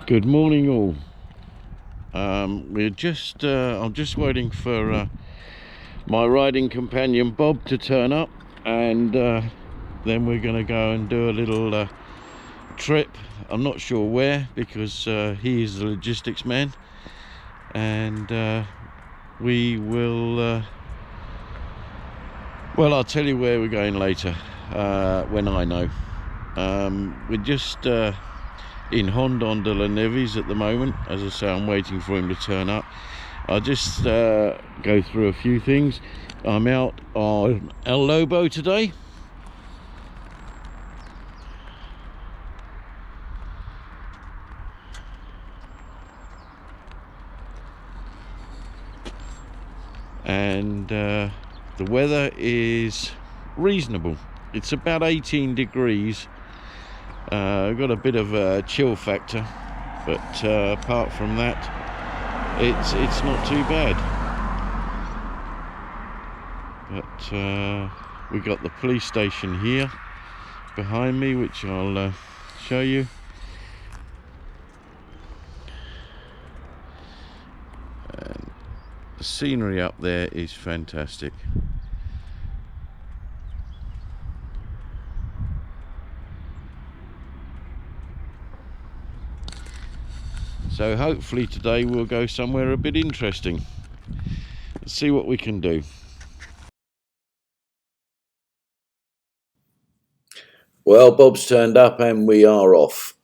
Good morning, all. I'm just waiting for my riding companion Bob to turn up, and then we're going to go and do a little trip. I'm not sure where, because he is the logistics man, and we will. Well, I'll tell you where we're going later when I know. We're just in Hondon Nieves at the moment. As I say, I'm waiting for him to turn up. I'll just go through a few things. I'm out on El Lobo today. And the weather is reasonable. It's about 18 degrees. I've got a bit of a chill factor, but apart from that, it's not too bad. But we got the police station here behind me, which I'll show you. And the scenery up there is fantastic. So hopefully today we'll go somewhere a bit interesting. Let's see what we can do. Well, Bob's turned up and we are off.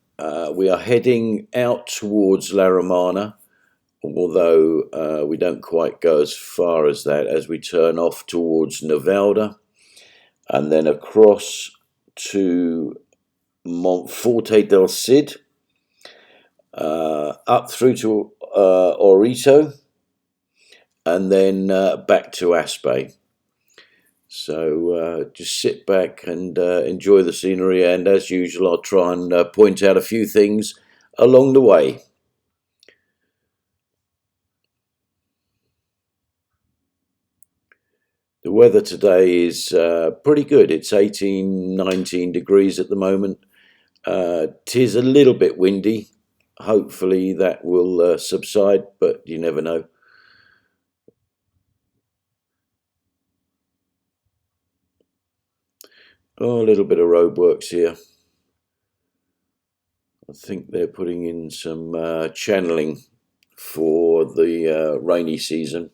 We are heading out towards La Romana, although we don't quite go as far as that, as we turn off towards Novelda and then across to Montefort del Cid, up through to Orito, and then back to Aspe. So just sit back and enjoy the scenery, and as usual I'll try and point out a few things along the way. The weather today is pretty good. It's 18-19 degrees at the moment. 'Tis a little bit windy. Hopefully that will subside, but you never know. Oh, a little bit of roadworks here. I think they're putting in some channeling for the rainy season,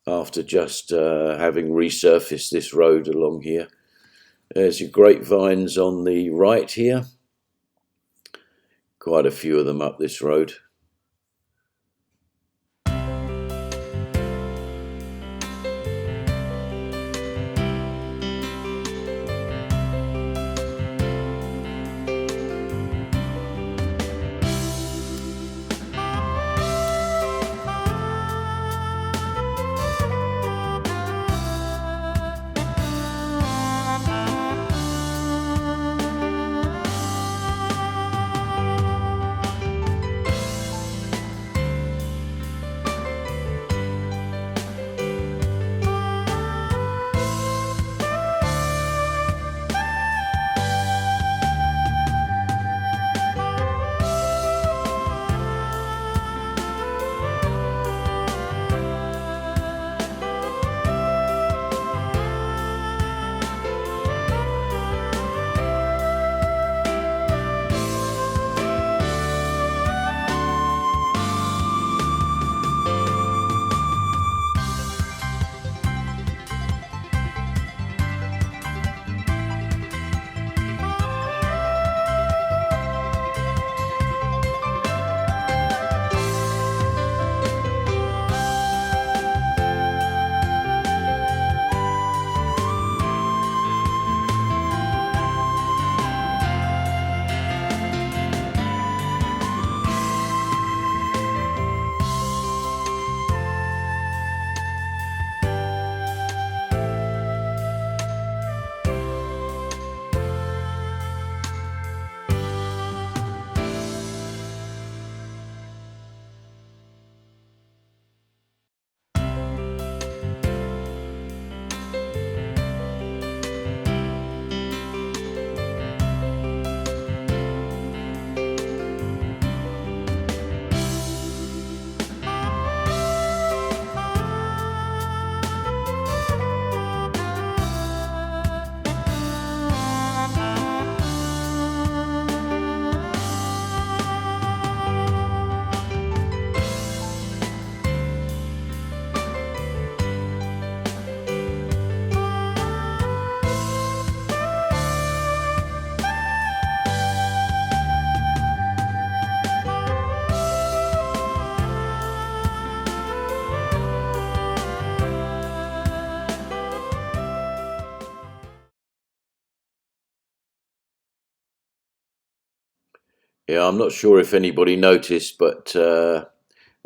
after just having resurfaced this road along here. There's your grapevines on the right here. Quite a few of them up this road. Yeah, I'm not sure if anybody noticed, but at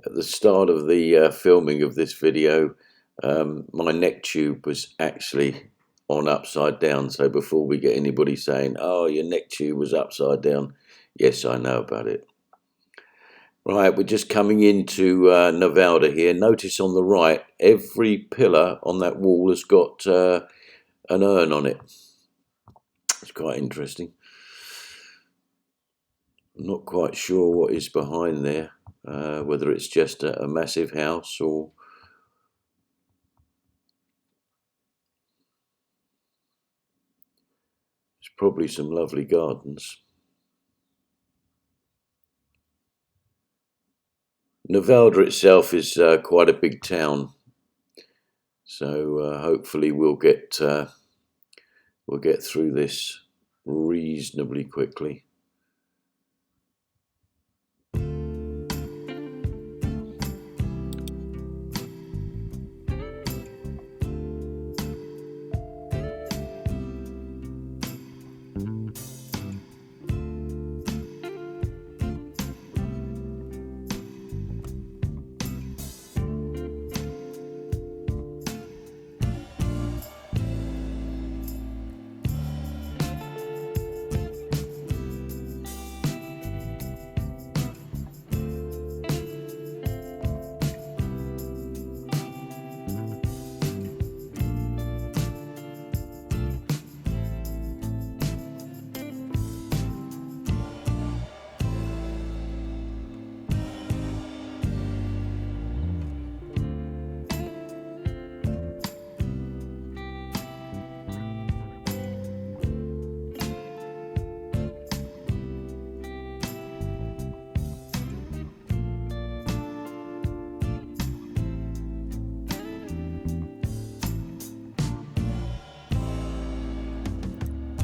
the start of the filming of this video, my neck tube was actually on upside down. So before we get anybody saying, "Oh, your neck tube was upside down," yes, I know about it. Right, we're just coming into Novelda here. Notice on the right, every pillar on that wall has got an urn on it. It's quite interesting. I'm not quite sure what is behind there, whether it's just a massive house or... It's probably some lovely gardens. Novelda itself is quite a big town, so hopefully we'll get through this reasonably quickly.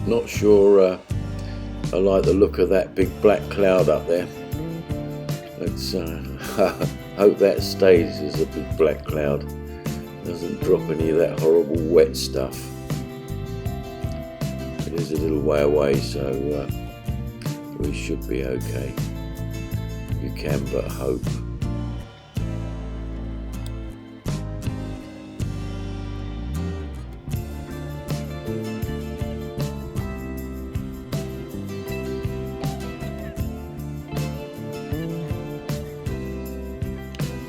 Not sure I like the look of that big black cloud up there. Let's hope that stays as a big black cloud. Doesn't drop any of that horrible wet stuff. It is a little way away, so we should be okay. You can but hope.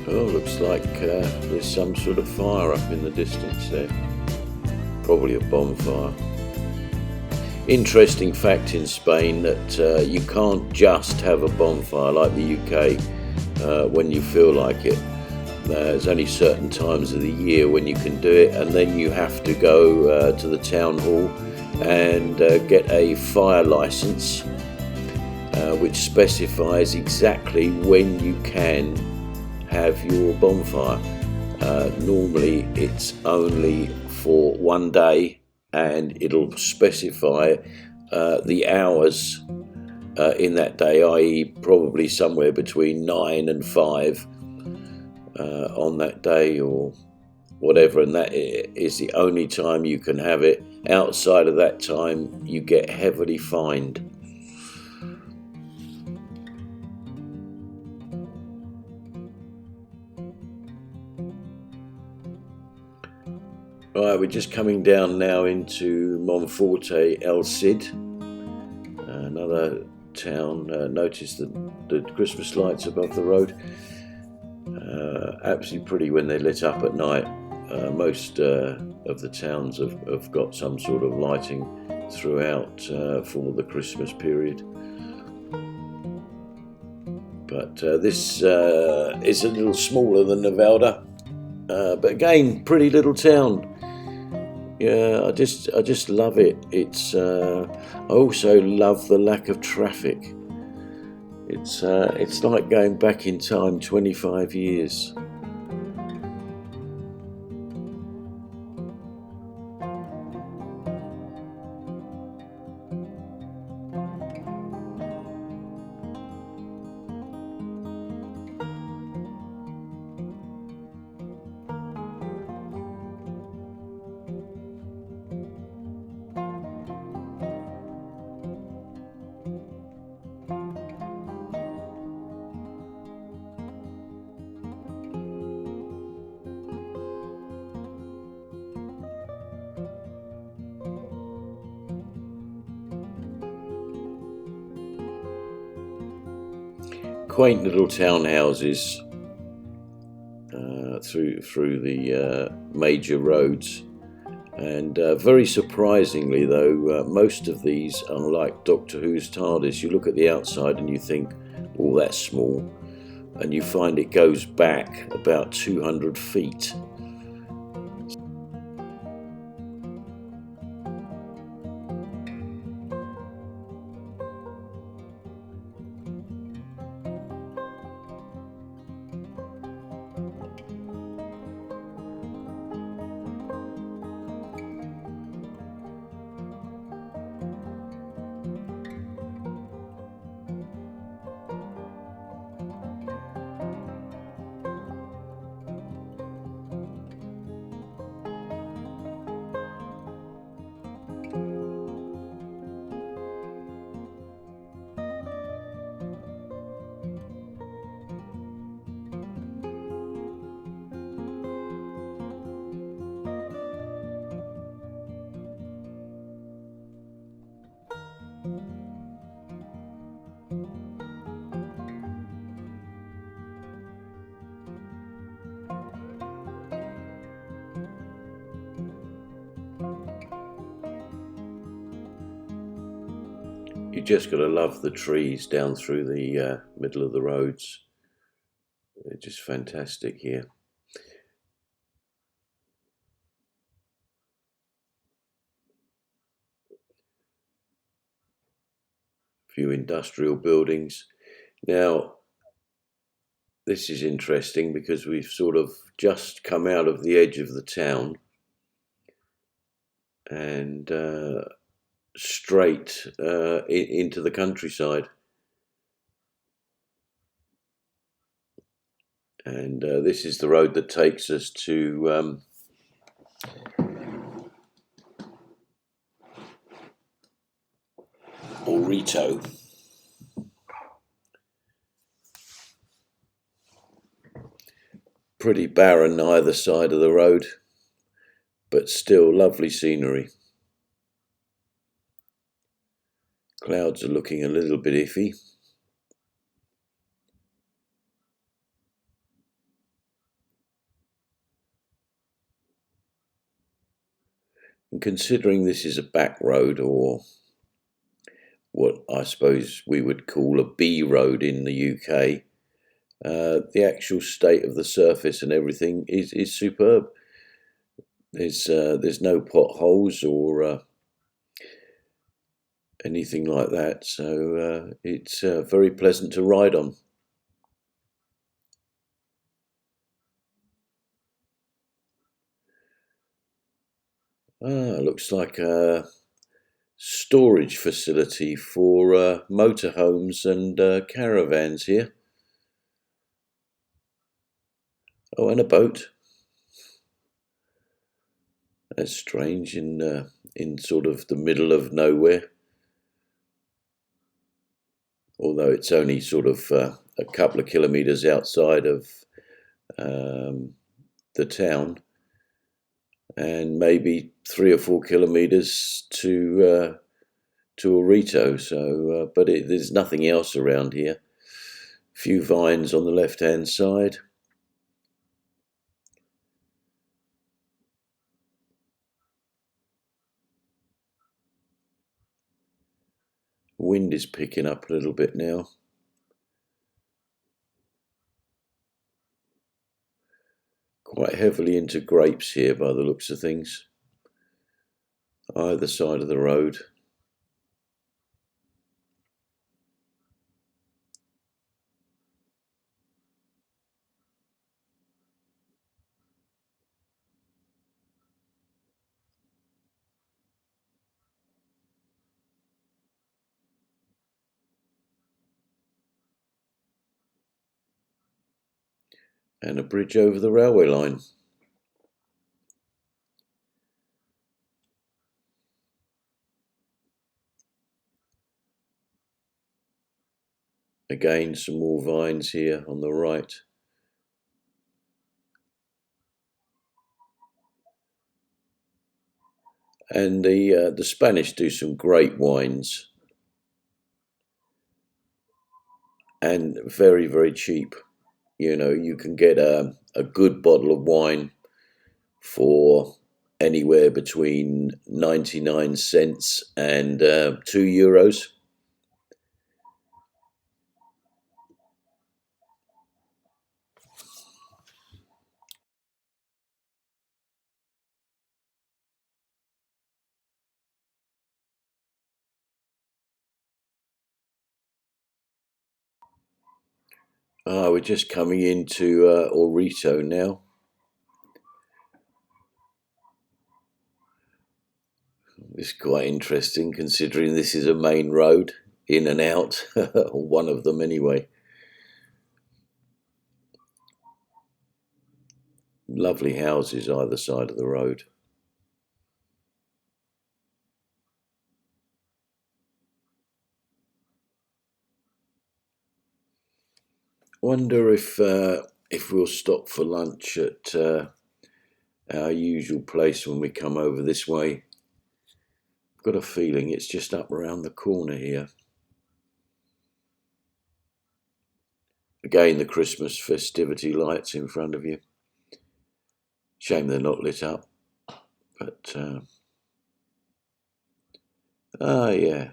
Oh, looks like there's some sort of fire up in the distance there. Probably a bonfire. Interesting fact in Spain that you can't just have a bonfire like the UK when you feel like it. There's only certain times of the year when you can do it, and then you have to go to the town hall and get a fire license which specifies exactly when you can have your bonfire. Normally it's only for one day, and it'll specify the hours in that day, i.e. probably somewhere between 9 and 5 on that day or whatever, and that is the only time you can have it. Outside of that time you get heavily fined. Right, we're just coming down now into Montefort El Cid, another town. Notice the Christmas lights above the road. Absolutely pretty when they're lit up at night. Most of the towns have got some sort of lighting throughout for the Christmas period. But this is a little smaller than Novelda, but again, pretty little town. Yeah, I just love it. It's I also love the lack of traffic. It's like going back in time 25 years. quaint little townhouses through the major roads. And very surprisingly, though, most of these are like Doctor Who's TARDIS. You look at the outside and you think, oh, that's small. And you find it goes back about 200 feet. You just got to love the trees down through the middle of the roads. They're just fantastic here. A few industrial buildings. Now, this is interesting because we've sort of just come out of the edge of the town and straight into the countryside. And this is the road that takes us to Orito. Pretty barren either side of the road, but still lovely scenery. Clouds are looking a little bit iffy. And considering this is a back road, or what I suppose we would call a B road in the UK, the actual state of the surface and everything is superb. There's no potholes or anything like that, so it's very pleasant to ride on. Looks like a storage facility for motorhomes and caravans here. Oh, and a boat. That's strange in sort of the middle of nowhere. Although it's only sort of a couple of kilometres outside of the town, and maybe 3 or 4 kilometres to Orito. So, but there's nothing else around here. A few vines on the left-hand side. Wind is picking up a little bit now. Quite heavily into grapes here by the looks of things. Either side of the road. And a bridge over the railway line. Again, some more vines here on the right. And the Spanish do some great wines. and very, very cheap. You know, you can get a good bottle of wine for anywhere between 99 cents and €2. We're just coming into Orito now. It's quite interesting considering this is a main road in and out, or one of them anyway. Lovely houses either side of the road. Wonder if we'll stop for lunch at our usual place when we come over this way. I've got a feeling it's just up around the corner here. Again, the Christmas festivity lights in front of you. Shame they're not lit up, but yeah,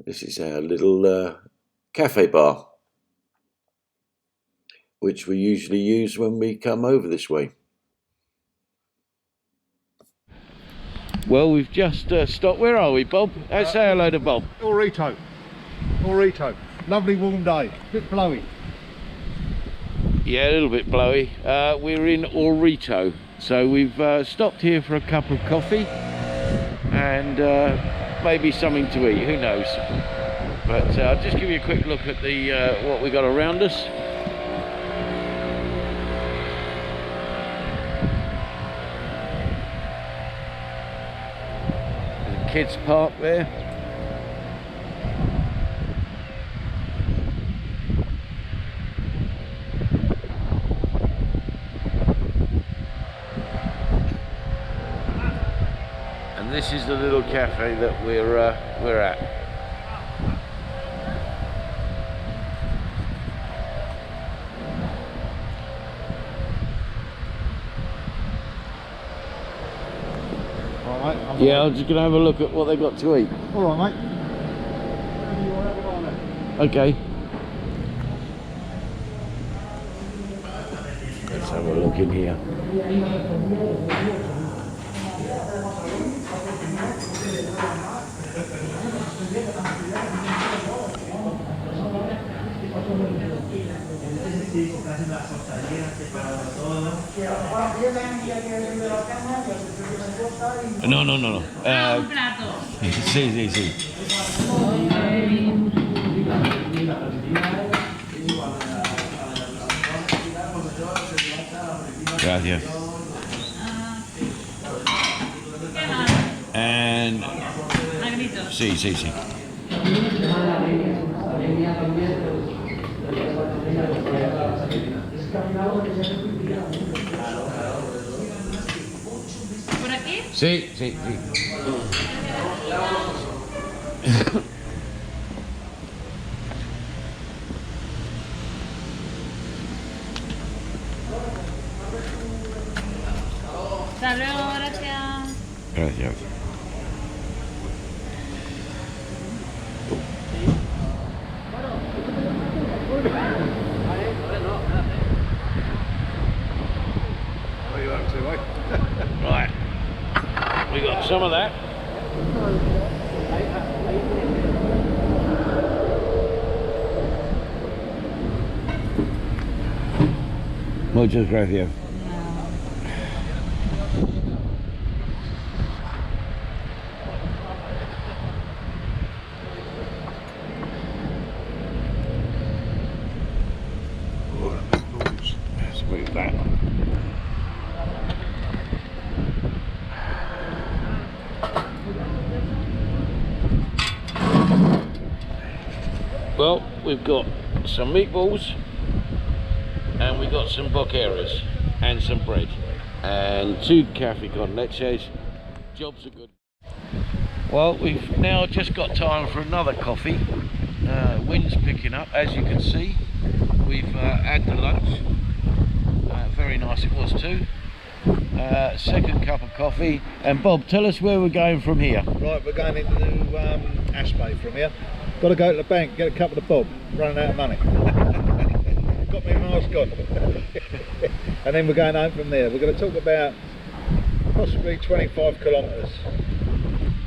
this is our little cafe bar, which we usually use when we come over this way. Well, we've just stopped. Where are we, Bob? Say hello to Bob. Orito. Lovely warm day. Bit blowy. Yeah, a little bit blowy. We're in Orito, so we've stopped here for a cup of coffee and maybe something to eat. Who knows? But I'll just give you a quick look at the what we got around us. There's a kids' park there. And this is the little cafe that we're at. Yeah, I'm just going to have a look at what they've got to eat. All right, mate. Okay. Let's have a look in here. No. Un plato. Sí. Gracias. And Magnitos. sí. ¿Por aquí? Sí. Hasta luego, gracias. Gracias. What are you up to, mate? Right. We got some of that. Muchas gracias. Let's move that. Well, we've got some meatballs and we've got some boqueras and some bread and 2 café con leches. Jobs are good. Well, we've now just got time for another coffee Wind's picking up, as you can see. We've had the lunch. Very nice it was too. Second cup of coffee. And Bob, tell us where we're going from here. Right, we're going into Aspe from here. Got to go to the bank, get a couple of bob. Running out of money. Got my mask on. And then we're going home from there. We're going to talk about possibly 25 kilometres.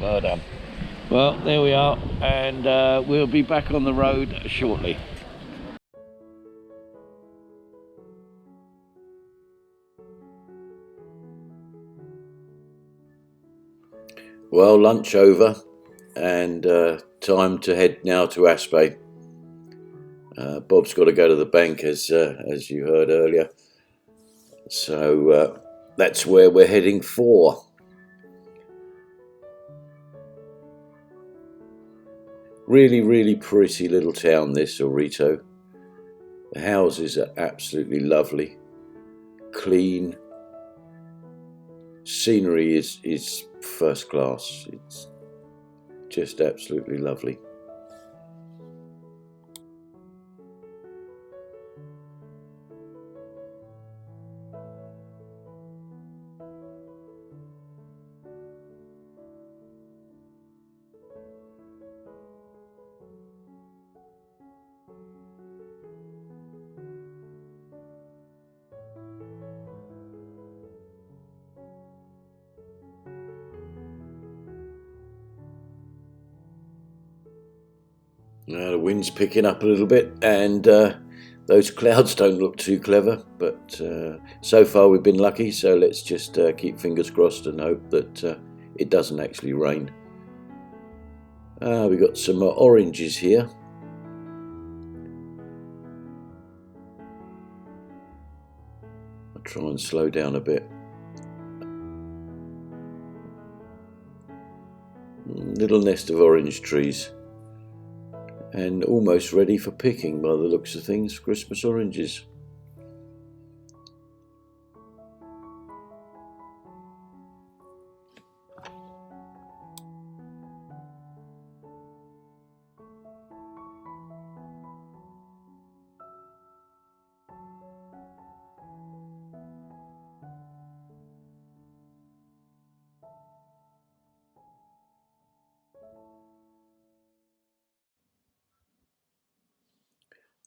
Well done. Well, there we are, and we'll be back on the road shortly. Well, lunch over, and time to head now to Aspe. Bob's got to go to the bank, as you heard earlier. So that's where we're heading for. Really, really pretty little town, this Orito. The houses are absolutely lovely, clean. Scenery is first class. It's just absolutely lovely. The wind's picking up a little bit, and those clouds don't look too clever, but so far we've been lucky, so let's just keep fingers crossed and hope that it doesn't actually rain. We've got some oranges here. I'll try and slow down a bit. Little nest of orange trees. And almost ready for picking by the looks of things, Christmas oranges.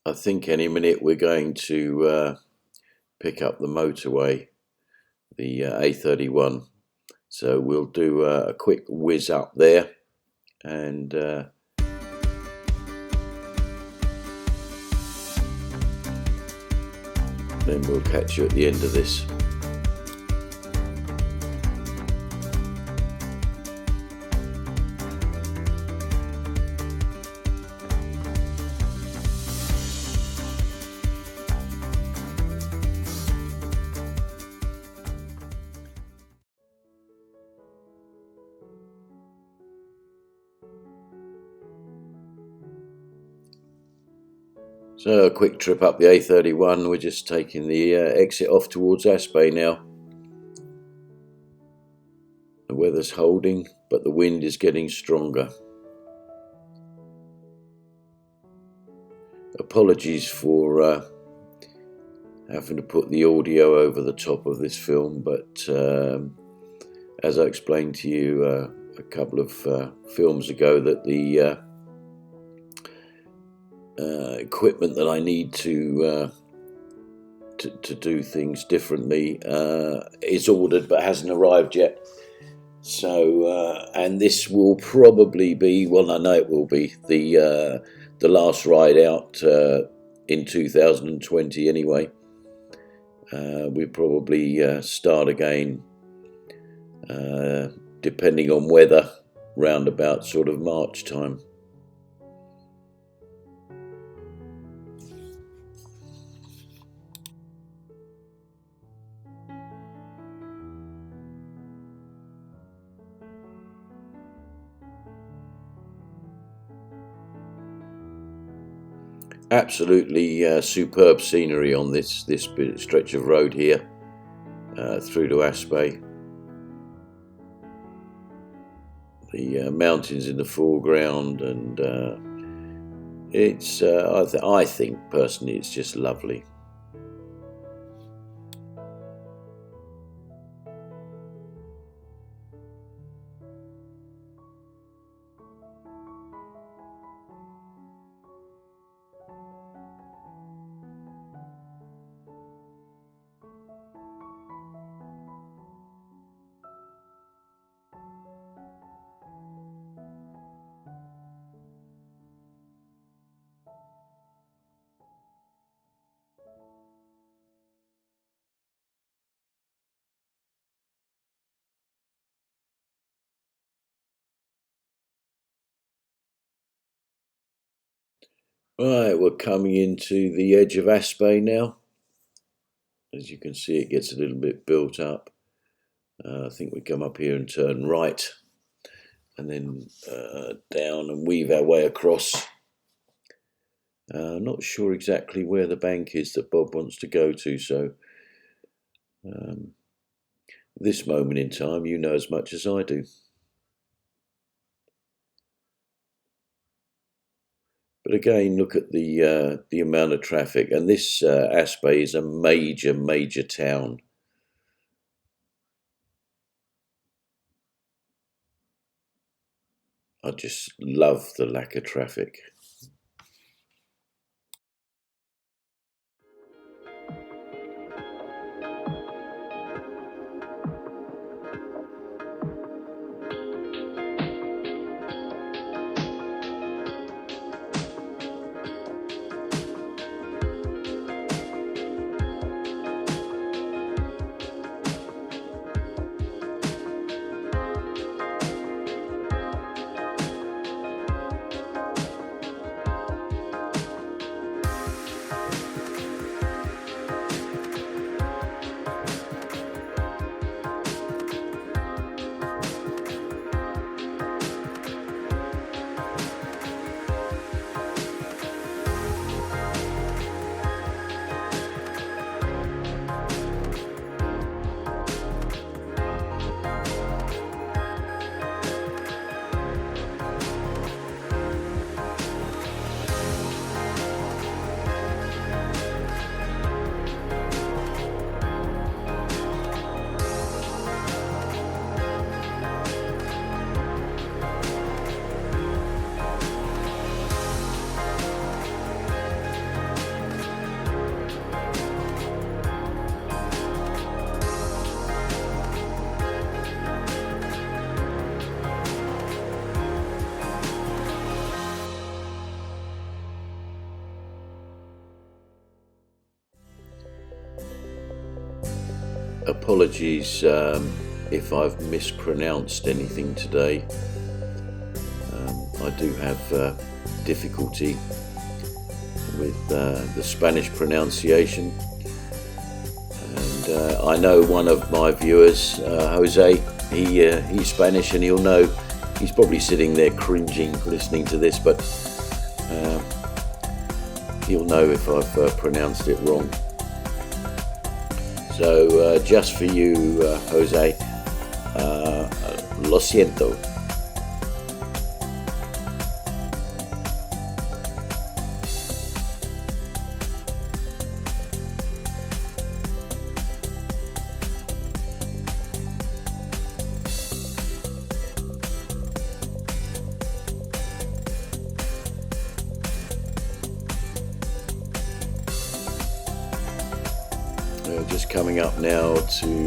I think any minute we're going to pick up the motorway, the A31. So we'll do a quick whiz up there, and then we'll catch you at the end of this. So a quick trip up the A31. We're just taking the exit off towards Aspe now. The weather's holding, but the wind is getting stronger. Apologies for having to put the audio over the top of this film, but as I explained to you a couple of films ago, that the equipment that I need to do things differently is ordered but hasn't arrived yet. So and this will probably be, well, I know it will be the last ride out in 2020 anyway. We'll probably start again depending on weather round about sort of March time. Absolutely superb scenery on this stretch of road here through to Aspe. The mountains in the foreground, and It's I think personally it's just lovely. Right, we're coming into the edge of Aspe now. As you can see, it gets a little bit built up. I think we come up here and turn right, and then down and weave our way across. Not sure exactly where the bank is that Bob wants to go to, so this moment in time, you know as much as I do. But again, look at the amount of traffic, and this Aspe is a major town. I just love the lack of traffic. Apologies if I've mispronounced anything today. I do have difficulty with the Spanish pronunciation, and I know one of my viewers, Jose, he's Spanish, and he'll know. He's probably sitting there cringing listening to this, but he'll know if I've pronounced it wrong. So just for you, Jose, lo siento. Just coming up now to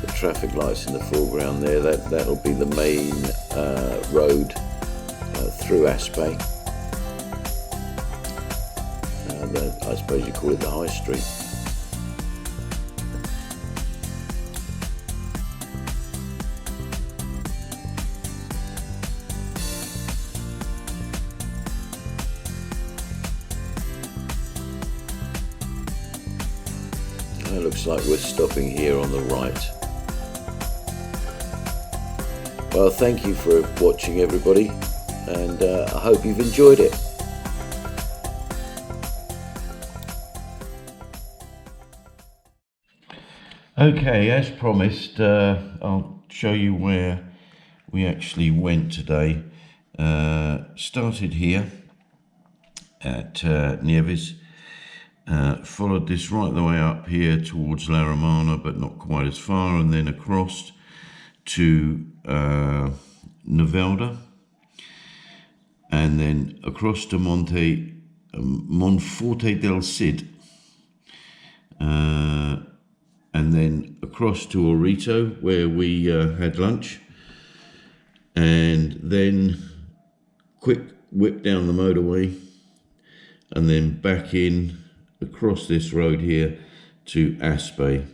the traffic lights in the foreground there. That'll be the main road through Aspe. I suppose you call it the High Street. It looks like we're stopping here on the right. Well, thank you for watching, everybody, and I hope you've enjoyed it. Okay, as promised, I'll show you where we actually went today. Started here at Nieves. Followed this right the way up here towards La Romana, but not quite as far, and then across to Novelda, and then across to Monforte del Cid, and then across to Orito, where we had lunch, and then quick whip down the motorway, and then back in across this road here to Aspe,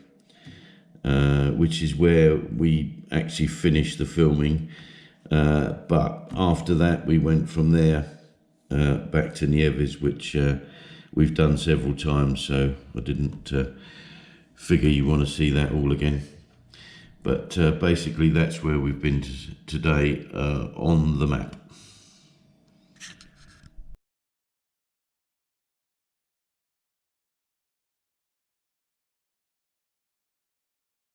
which is where we actually finished the filming. But after that, we went from there back to Nieves, which we've done several times, so I didn't figure you want to see that all again. But basically, that's where we've been today on the map.